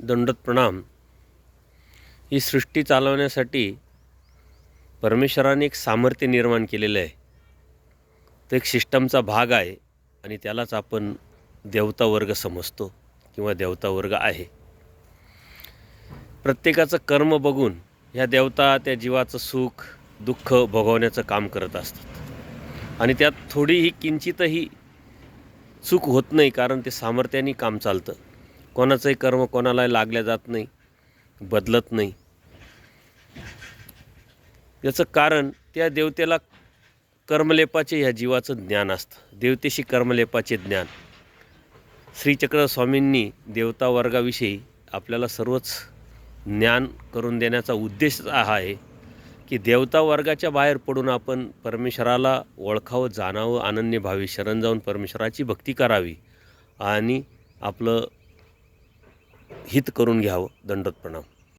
दंडोत प्रणाम. ही सृष्टी चालवण्यासाठी परमेश्वराने एक सामर्थ्य निर्माण केलेलं आहे. तो एक सिस्टमचा भाग आहे आणि त्यालाच आपण देवता वर्ग समजतो किंवा देवता वर्ग आहे. प्रत्येकाचं कर्म बघून ह्या देवता त्या जीवाचं सुख दुःख भोगवण्याचं काम करत असतात आणि त्यात थोडीही किंचितही चूक होत नाही, कारण ते सामर्थ्याने काम चालतं. कोणाचंही कर्म कोणाला लागल्या जात नाही, बदलत नाही. याचं कारण त्या देवतेला कर्मलेपाचे ह्या जीवाचं ज्ञान असतं. देवतेशी कर्मलेपाचे ज्ञान. श्रीचक्र स्वामींनी देवता वर्गाविषयी आपल्याला सर्वच ज्ञान करून देण्याचा उद्देश हा आहे की देवता वर्गाच्या बाहेर पडून आपण परमेश्वराला ओळखावं, जाणावं, अनन्य भावी शरण जाऊन परमेश्वराची भक्ती करावी आणि आपलं हित करून घ्यावं. दंडोत प्रणाम.